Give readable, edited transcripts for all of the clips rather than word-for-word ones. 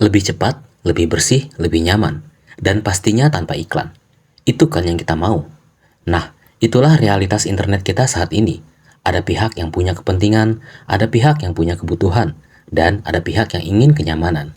Lebih cepat, lebih bersih, lebih nyaman, dan pastinya tanpa iklan. Itu kan yang kita mau. Nah, itulah realitas internet kita saat ini. Ada pihak yang punya kepentingan, ada pihak yang punya kebutuhan, dan ada pihak yang ingin kenyamanan.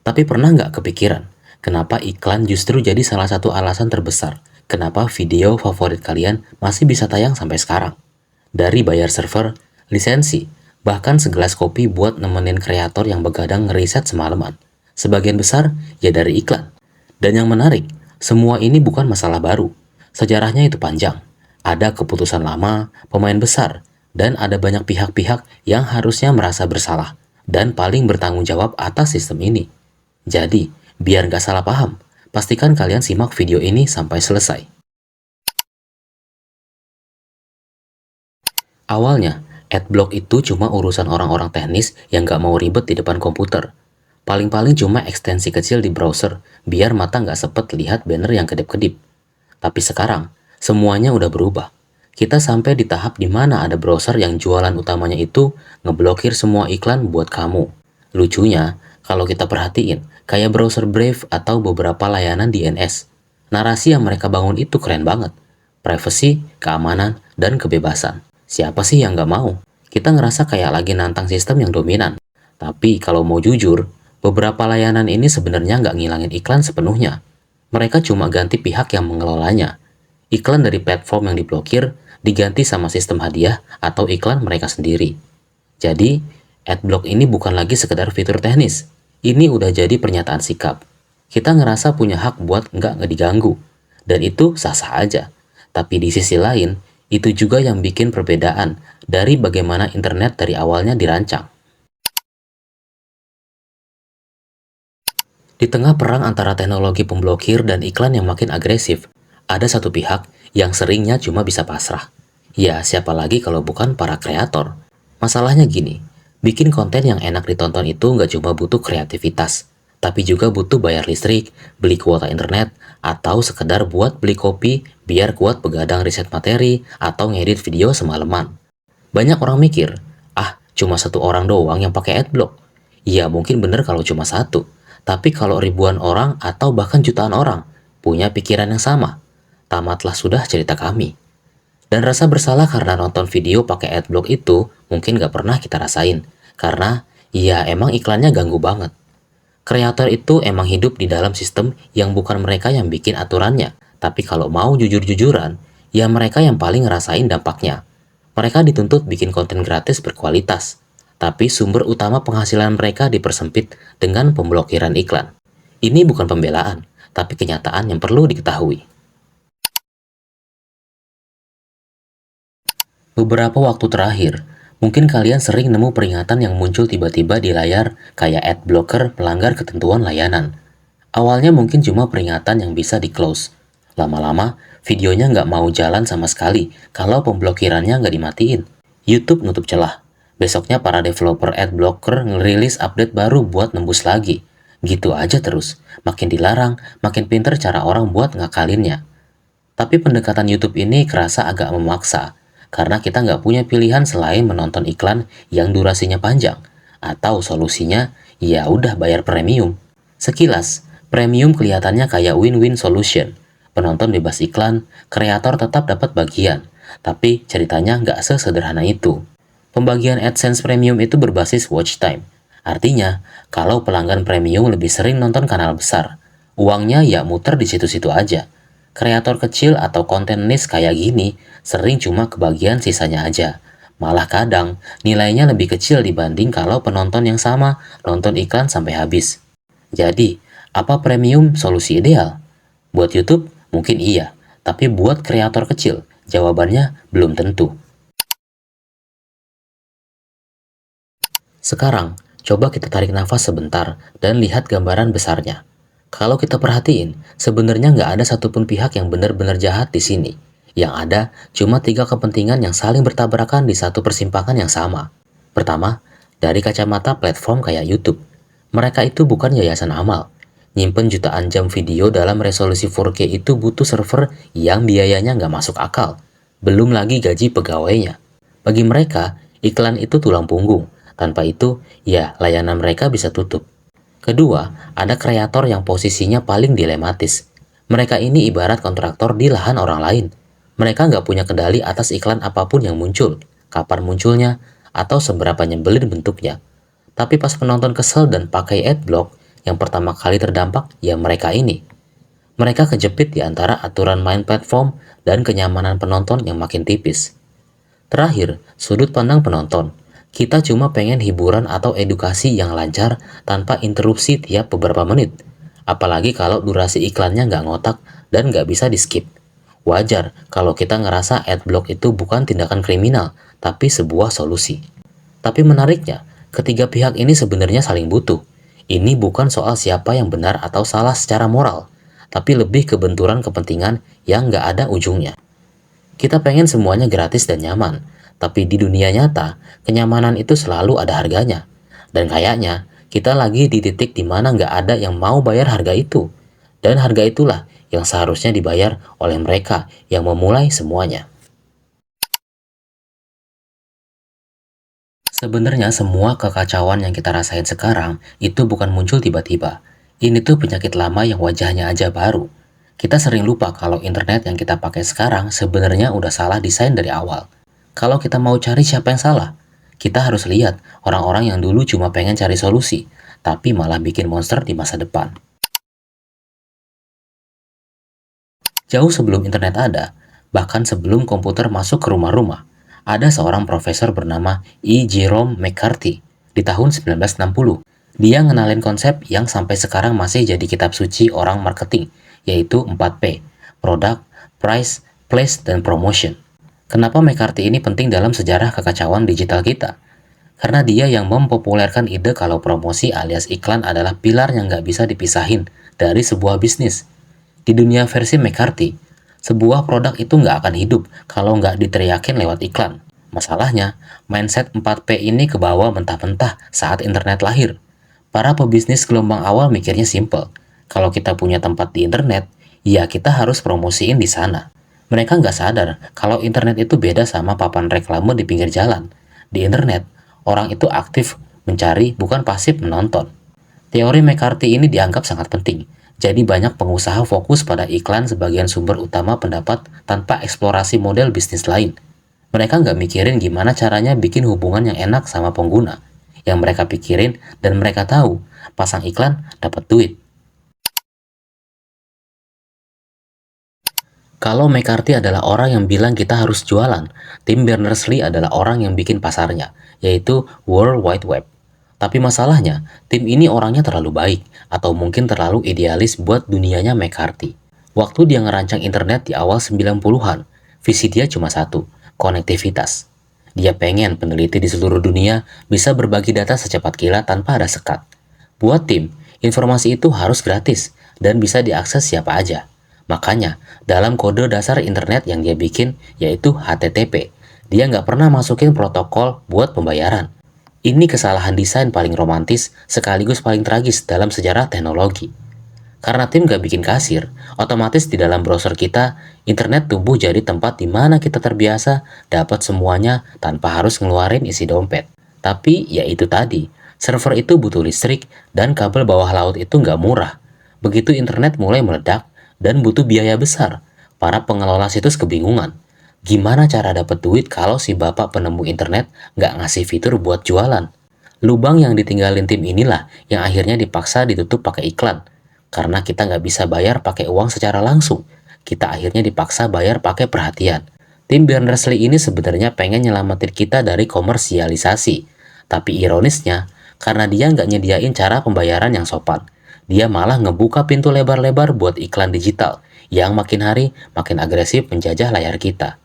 Tapi pernah nggak kepikiran, kenapa iklan justru jadi salah satu alasan terbesar kenapa video favorit kalian masih bisa tayang sampai sekarang? Dari bayar server, lisensi, bahkan segelas kopi buat nemenin kreator yang begadang ngeriset semalaman. Sebagian besar ya dari iklan. Dan yang menarik, semua ini bukan masalah baru. Sejarahnya itu panjang. Ada keputusan lama, pemain besar, dan ada banyak pihak-pihak yang harusnya merasa bersalah dan paling bertanggung jawab atas sistem ini. Jadi, biar nggak salah paham, pastikan kalian simak video ini sampai selesai. Awalnya, adblock itu cuma urusan orang-orang teknis yang nggak mau ribet di depan komputer. Paling-paling cuma ekstensi kecil di browser, biar mata nggak sepet lihat banner yang kedip-kedip. Tapi sekarang, semuanya udah berubah. Kita sampai di tahap di mana ada browser yang jualan utamanya itu ngeblokir semua iklan buat kamu. Lucunya, kalau kita perhatiin, kayak browser Brave atau beberapa layanan DNS, narasi yang mereka bangun itu keren banget. Privacy, keamanan, dan kebebasan. Siapa sih yang nggak mau? Kita ngerasa kayak lagi nantang sistem yang dominan. Tapi kalau mau jujur, beberapa layanan ini sebenarnya nggak ngilangin iklan sepenuhnya. Mereka cuma ganti pihak yang mengelolanya. Iklan dari platform yang diblokir diganti sama sistem hadiah atau iklan mereka sendiri. Jadi, adblock ini bukan lagi sekedar fitur teknis. Ini udah jadi pernyataan sikap. Kita ngerasa punya hak buat nggak diganggu. Dan itu sah-sah aja. Tapi di sisi lain, itu juga yang bikin perbedaan dari bagaimana internet dari awalnya dirancang. Di tengah perang antara teknologi pemblokir dan iklan yang makin agresif, ada satu pihak yang seringnya cuma bisa pasrah. Ya, siapa lagi kalau bukan para kreator? Masalahnya gini, bikin konten yang enak ditonton itu nggak cuma butuh kreativitas, tapi juga butuh bayar listrik, beli kuota internet, atau sekedar buat beli kopi biar kuat begadang riset materi atau ngedit video semalaman. Banyak orang mikir, cuma satu orang doang yang pakai adblock. Iya, mungkin bener kalau cuma satu. Tapi kalau ribuan orang atau bahkan jutaan orang punya pikiran yang sama, tamatlah sudah cerita kami. Dan rasa bersalah karena nonton video pakai adblock itu mungkin gak pernah kita rasain. Karena, ya emang iklannya ganggu banget. Kreator itu emang hidup di dalam sistem yang bukan mereka yang bikin aturannya. Tapi kalau mau jujur-jujuran, ya mereka yang paling ngerasain dampaknya. Mereka dituntut bikin konten gratis berkualitas, tapi sumber utama penghasilan mereka dipersempit dengan pemblokiran iklan. Ini bukan pembelaan, tapi kenyataan yang perlu diketahui. Beberapa waktu terakhir, mungkin kalian sering nemu peringatan yang muncul tiba-tiba di layar kayak ad blocker melanggar ketentuan layanan. Awalnya mungkin cuma peringatan yang bisa di-close. Lama-lama, videonya nggak mau jalan sama sekali kalau pemblokirannya nggak dimatiin. YouTube nutup celah. Besoknya para developer ad blocker ngerilis update baru buat nembus lagi. Gitu aja terus. Makin dilarang, makin pinter cara orang buat ngakalinnya. Tapi pendekatan YouTube ini kerasa agak memaksa. Karena kita nggak punya pilihan selain menonton iklan yang durasinya panjang. Atau solusinya, ya udah bayar premium. Sekilas, premium kelihatannya kayak win-win solution. Penonton bebas iklan, kreator tetap dapat bagian. Tapi ceritanya nggak sesederhana itu. Pembagian AdSense Premium itu berbasis watch time. Artinya, kalau pelanggan premium lebih sering nonton kanal besar, uangnya ya muter di situ-situ aja. Kreator kecil atau konten niche kayak gini sering cuma kebagian sisanya aja. Malah kadang nilainya lebih kecil dibanding kalau penonton yang sama nonton iklan sampai habis. Jadi, apa premium solusi ideal? Buat YouTube, mungkin iya. Tapi buat kreator kecil, jawabannya belum tentu. Sekarang, coba kita tarik nafas sebentar dan lihat gambaran besarnya. Kalau kita perhatiin, sebenarnya nggak ada satupun pihak yang benar-benar jahat di sini. Yang ada, cuma tiga kepentingan yang saling bertabrakan di satu persimpangan yang sama. Pertama, dari kacamata platform kayak YouTube. Mereka itu bukan yayasan amal. Nyimpen jutaan jam video dalam resolusi 4K itu butuh server yang biayanya nggak masuk akal. Belum lagi gaji pegawainya. Bagi mereka, iklan itu tulang punggung. Tanpa itu, ya layanan mereka bisa tutup. Kedua, ada kreator yang posisinya paling dilematis. Mereka ini ibarat kontraktor di lahan orang lain. Mereka nggak punya kendali atas iklan apapun yang muncul, kapan munculnya, atau seberapa nyebelin bentuknya. Tapi pas penonton kesel dan pakai adblock, yang pertama kali terdampak ya mereka ini. Mereka kejepit di antara aturan main platform dan kenyamanan penonton yang makin tipis. Terakhir, sudut pandang penonton. Kita cuma pengen hiburan atau edukasi yang lancar tanpa interupsi tiap beberapa menit. Apalagi kalau durasi iklannya nggak ngotak dan nggak bisa di-skip. Wajar kalau kita ngerasa adblock itu bukan tindakan kriminal, tapi sebuah solusi. Tapi menariknya, ketiga pihak ini sebenarnya saling butuh. Ini bukan soal siapa yang benar atau salah secara moral, tapi lebih ke benturan kepentingan yang nggak ada ujungnya. Kita pengen semuanya gratis dan nyaman, tapi di dunia nyata, kenyamanan itu selalu ada harganya. Dan kayaknya, kita lagi di titik di mana nggak ada yang mau bayar harga itu. Dan harga itulah yang seharusnya dibayar oleh mereka yang memulai semuanya. Sebenarnya semua kekacauan yang kita rasain sekarang itu bukan muncul tiba-tiba. Ini tuh penyakit lama yang wajahnya aja baru. Kita sering lupa kalau internet yang kita pakai sekarang sebenarnya udah salah desain dari awal. Kalau kita mau cari siapa yang salah, kita harus lihat orang-orang yang dulu cuma pengen cari solusi, tapi malah bikin monster di masa depan. Jauh sebelum internet ada, bahkan sebelum komputer masuk ke rumah-rumah, ada seorang profesor bernama E. Jerome McCarthy di tahun 1960. Dia ngenalin konsep yang sampai sekarang masih jadi kitab suci orang marketing, yaitu 4P, Product, Price, Place, dan Promotion. Kenapa McCarthy ini penting dalam sejarah kekacauan digital kita? Karena dia yang mempopulerkan ide kalau promosi alias iklan adalah pilar yang nggak bisa dipisahin dari sebuah bisnis. Di dunia versi McCarthy, sebuah produk itu nggak akan hidup kalau nggak diteriakin lewat iklan. Masalahnya, mindset 4P ini kebawa mentah-mentah saat internet lahir. Para pebisnis gelombang awal mikirnya simple. Kalau kita punya tempat di internet, ya kita harus promosiin di sana. Mereka nggak sadar kalau internet itu beda sama papan reklame di pinggir jalan. Di internet, orang itu aktif mencari bukan pasif menonton. Teori McCarthy ini dianggap sangat penting. Jadi banyak pengusaha fokus pada iklan sebagai sumber utama pendapat tanpa eksplorasi model bisnis lain. Mereka nggak mikirin gimana caranya bikin hubungan yang enak sama pengguna. Yang mereka pikirin dan mereka tahu, pasang iklan dapat duit. Kalau McCarthy adalah orang yang bilang kita harus jualan, Tim Berners-Lee adalah orang yang bikin pasarnya, yaitu World Wide Web. Tapi masalahnya, tim ini orangnya terlalu baik, atau mungkin terlalu idealis buat dunianya McCarthy. Waktu dia ngerancang internet di awal 90-an, visi dia cuma satu, konektivitas. Dia pengen peneliti di seluruh dunia bisa berbagi data secepat kilat tanpa ada sekat. Buat tim, informasi itu harus gratis dan bisa diakses siapa aja. Makanya, dalam kode dasar internet yang dia bikin, yaitu HTTP, dia nggak pernah masukin protokol buat pembayaran. Ini kesalahan desain paling romantis sekaligus paling tragis dalam sejarah teknologi. Karena tim gak bikin kasir, otomatis di dalam browser kita, internet tumbuh jadi tempat di mana kita terbiasa dapat semuanya tanpa harus ngeluarin isi dompet. Tapi ya itu tadi, server itu butuh listrik dan kabel bawah laut itu nggak murah. Begitu internet mulai meledak dan butuh biaya besar, para pengelola situs kebingungan. Gimana cara dapat duit kalau si bapak penemu internet nggak ngasih fitur buat jualan? Lubang yang ditinggalin tim inilah yang akhirnya dipaksa ditutup pakai iklan. Karena kita nggak bisa bayar pakai uang secara langsung, kita akhirnya dipaksa bayar pakai perhatian. Tim Berners-Lee ini sebenarnya pengen nyelamatin kita dari komersialisasi. Tapi ironisnya, karena dia nggak nyediain cara pembayaran yang sopan, dia malah ngebuka pintu lebar-lebar buat iklan digital yang makin hari makin agresif menjajah layar kita.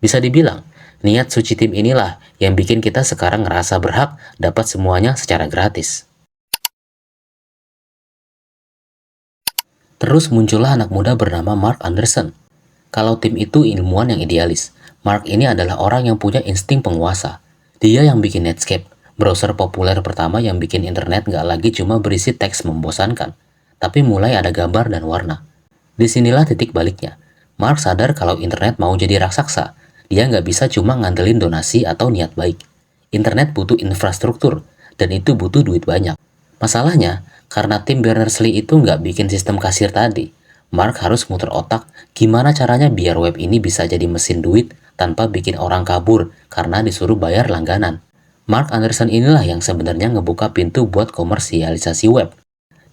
Bisa dibilang, niat suci tim inilah yang bikin kita sekarang ngerasa berhak dapat semuanya secara gratis. Terus muncullah anak muda bernama Mark Anderson. Kalau tim itu ilmuwan yang idealis, Mark ini adalah orang yang punya insting penguasa. Dia yang bikin Netscape, browser populer pertama yang bikin internet nggak lagi cuma berisi teks membosankan, tapi mulai ada gambar dan warna. Disinilah titik baliknya. Mark sadar kalau internet mau jadi raksasa, dia nggak bisa cuma ngandelin donasi atau niat baik. Internet butuh infrastruktur, dan itu butuh duit banyak. Masalahnya, Karena tim Berners-Lee itu nggak bikin sistem kasir tadi, Mark harus muter otak gimana caranya biar web ini bisa jadi mesin duit tanpa bikin orang kabur karena disuruh bayar langganan. Mark Anderson inilah yang sebenarnya ngebuka pintu buat komersialisasi web.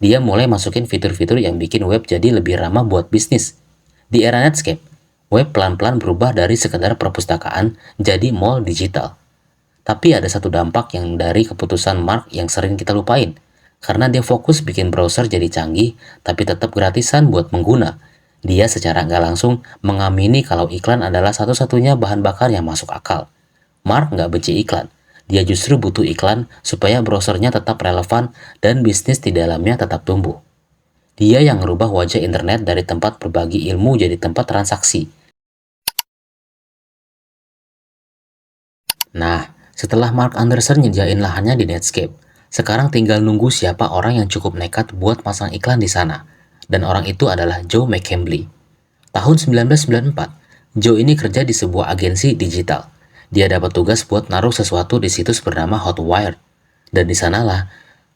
Dia mulai masukin fitur-fitur yang bikin web jadi lebih ramah buat bisnis. Di era Netscape, web pelan-pelan berubah dari sekedar perpustakaan jadi mall digital. Tapi ada satu dampak yang dari keputusan Mark yang sering kita lupain. Karena dia fokus bikin browser jadi canggih, tapi tetap gratisan buat pengguna. Dia secara nggak langsung mengamini kalau iklan adalah satu-satunya bahan bakar yang masuk akal. Mark nggak benci iklan. Dia justru butuh iklan supaya browsernya tetap relevan dan bisnis di dalamnya tetap tumbuh. Dia yang merubah wajah internet dari tempat berbagi ilmu jadi tempat transaksi. Nah, setelah Mark Anderson nyediain lahannya di Netscape, sekarang tinggal nunggu siapa orang yang cukup nekat buat pasang iklan di sana. Dan orang itu adalah Joe McCambly. Tahun 1994, Joe ini kerja di sebuah agensi digital. Dia dapat tugas buat naruh sesuatu di situs bernama Hotwire. Dan di sanalah,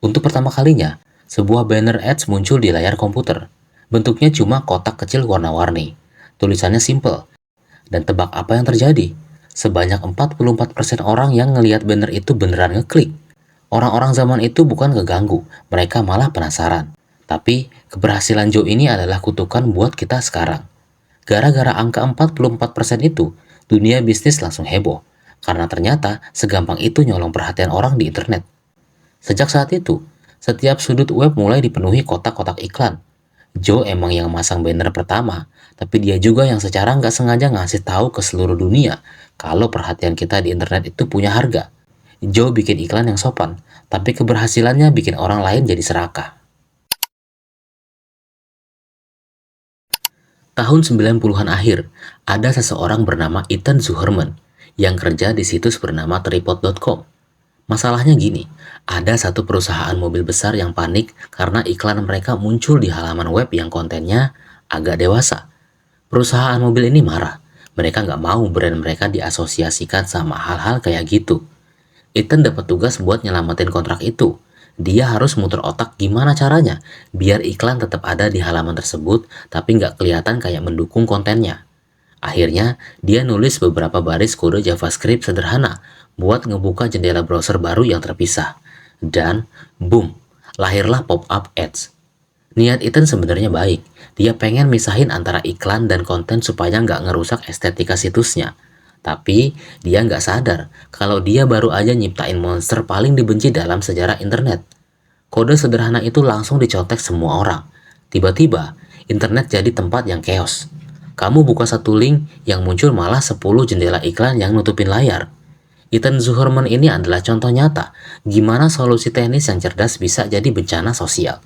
untuk pertama kalinya, sebuah banner ads muncul di layar komputer. Bentuknya cuma kotak kecil warna-warni. Tulisannya simple. Dan tebak apa yang terjadi? Sebanyak 44% orang yang ngelihat banner itu beneran ngeklik. Orang-orang zaman itu bukan keganggu, mereka malah penasaran. Tapi, keberhasilan Joe ini adalah kutukan buat kita sekarang. Gara-gara angka 44% itu, dunia bisnis langsung heboh. Karena ternyata segampang itu nyolong perhatian orang di internet. Sejak saat itu, setiap sudut web mulai dipenuhi kotak-kotak iklan. Joe emang yang masang banner pertama, tapi dia juga yang secara nggak sengaja ngasih tahu ke seluruh dunia kalau perhatian kita di internet itu punya harga. Joe bikin iklan yang sopan, tapi keberhasilannya bikin orang lain jadi serakah. Tahun 90-an akhir, ada seseorang bernama Ethan Zuckerman yang kerja di situs bernama Tripod.com. Masalahnya gini, ada satu perusahaan mobil besar yang panik karena iklan mereka muncul di halaman web yang kontennya agak dewasa. Perusahaan mobil ini marah, mereka nggak mau brand mereka diasosiasikan sama hal-hal kayak gitu. Ethan dapat tugas buat nyelamatin kontrak itu. Dia harus muter otak gimana caranya biar iklan tetap ada di halaman tersebut tapi nggak kelihatan kayak mendukung kontennya. Akhirnya, dia nulis beberapa baris kode JavaScript sederhana buat ngebuka jendela browser baru yang terpisah. Dan, boom, lahirlah pop-up ads. Niat Ethan sebenarnya baik. Dia pengen misahin antara iklan dan konten supaya nggak ngerusak estetika situsnya. Tapi dia nggak sadar kalau dia baru aja nyiptain monster paling dibenci dalam sejarah internet. Kode sederhana itu langsung dicontek semua orang. Tiba-tiba, internet jadi tempat yang chaos. Kamu buka satu link yang muncul malah 10 jendela iklan yang nutupin layar. Ethan Zuckerman ini adalah contoh nyata gimana solusi teknis yang cerdas bisa jadi bencana sosial.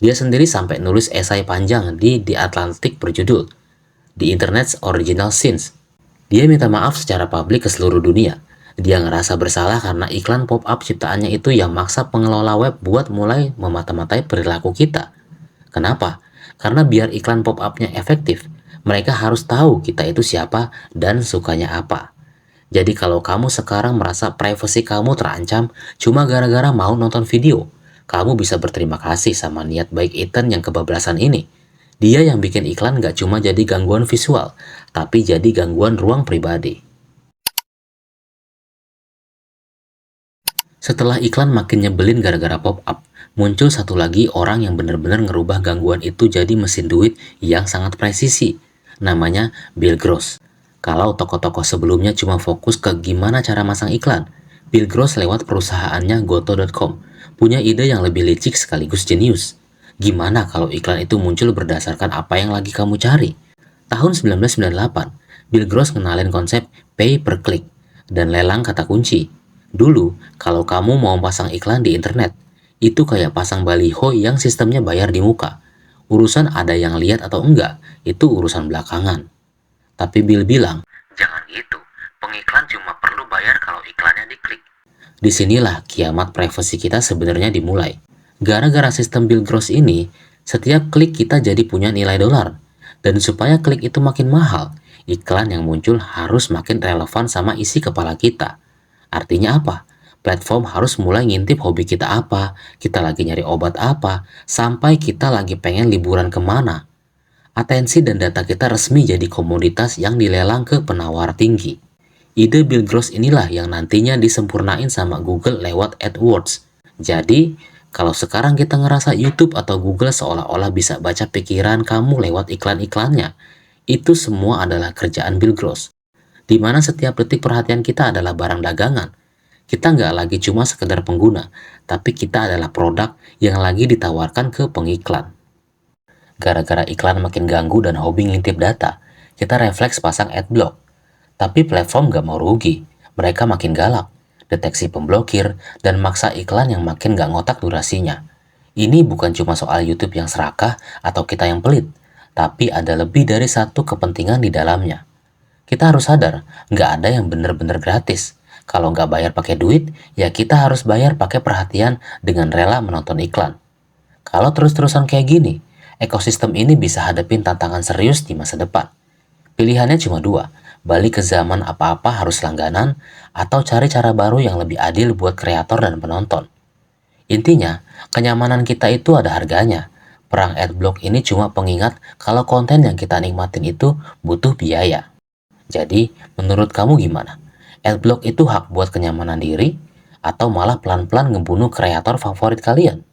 Dia sendiri sampai nulis esai panjang di The Atlantic berjudul The Internet's Original Sins. Dia minta maaf secara publik ke seluruh dunia. Dia ngerasa bersalah karena iklan pop-up ciptaannya itu yang maksa pengelola web buat mulai memata-matai perilaku kita. Kenapa? Karena biar iklan pop-up-nya efektif, mereka harus tahu kita itu siapa dan sukanya apa. Jadi kalau kamu sekarang merasa privasi kamu terancam cuma gara-gara mau nonton video, kamu bisa berterima kasih sama niat baik Ethan yang kebablasan ini. Dia yang bikin iklan gak cuma jadi gangguan visual, tapi jadi gangguan ruang pribadi. Setelah iklan makin nyebelin gara-gara pop-up, muncul satu lagi orang yang benar-benar ngerubah gangguan itu jadi mesin duit yang sangat presisi. Namanya Bill Gross. Kalau toko-toko sebelumnya cuma fokus ke gimana cara masang iklan, Bill Gross lewat perusahaannya Goto.com punya ide yang lebih licik sekaligus jenius. Gimana kalau iklan itu muncul berdasarkan apa yang lagi kamu cari? Tahun 1998, Bill Gross ngenalin konsep pay per click dan lelang kata kunci. Dulu, kalau kamu mau pasang iklan di internet, itu kayak pasang baliho yang sistemnya bayar di muka. Urusan ada yang lihat atau enggak, itu urusan belakangan. Tapi Bill bilang, jangan gitu, pengiklan cuma perlu bayar kalau iklannya diklik. Disinilah kiamat privasi kita sebenarnya dimulai. Gara-gara sistem Bill Gross ini, setiap klik kita jadi punya nilai dolar. Dan supaya klik itu makin mahal, iklan yang muncul harus makin relevan sama isi kepala kita. Artinya apa? Platform harus mulai ngintip hobi kita apa, kita lagi nyari obat apa, sampai kita lagi pengen liburan kemana. Atensi dan data kita resmi jadi komoditas yang dilelang ke penawar tinggi. Ide Bill Gross inilah yang nantinya disempurnain sama Google lewat AdWords. Jadi, kalau sekarang kita ngerasa YouTube atau Google seolah-olah bisa baca pikiran kamu lewat iklan-iklannya, itu semua adalah kerjaan Bill Gross, di mana setiap detik perhatian kita adalah barang dagangan. Kita nggak lagi cuma sekedar pengguna, tapi kita adalah produk yang lagi ditawarkan ke pengiklan. Gara-gara iklan makin ganggu dan hobi ngintip data, kita refleks pasang adblock. Tapi platform nggak mau rugi, mereka makin galak, deteksi pemblokir, dan maksa iklan yang makin nggak ngotak durasinya. Ini bukan cuma soal YouTube yang serakah atau kita yang pelit, tapi ada lebih dari satu kepentingan di dalamnya. Kita harus sadar, nggak ada yang bener-bener gratis. Kalau nggak bayar pakai duit, ya kita harus bayar pakai perhatian dengan rela menonton iklan. Kalau terus-terusan kayak gini, ekosistem ini bisa hadapin tantangan serius di masa depan. Pilihannya cuma dua, balik ke zaman apa-apa harus langganan, atau cari cara baru yang lebih adil buat kreator dan penonton. Intinya, kenyamanan kita itu ada harganya. Perang adblock ini cuma pengingat kalau konten yang kita nikmatin itu butuh biaya. Jadi, menurut kamu gimana? Adblock itu hak buat kenyamanan diri, atau malah pelan-pelan ngebunuh kreator favorit kalian?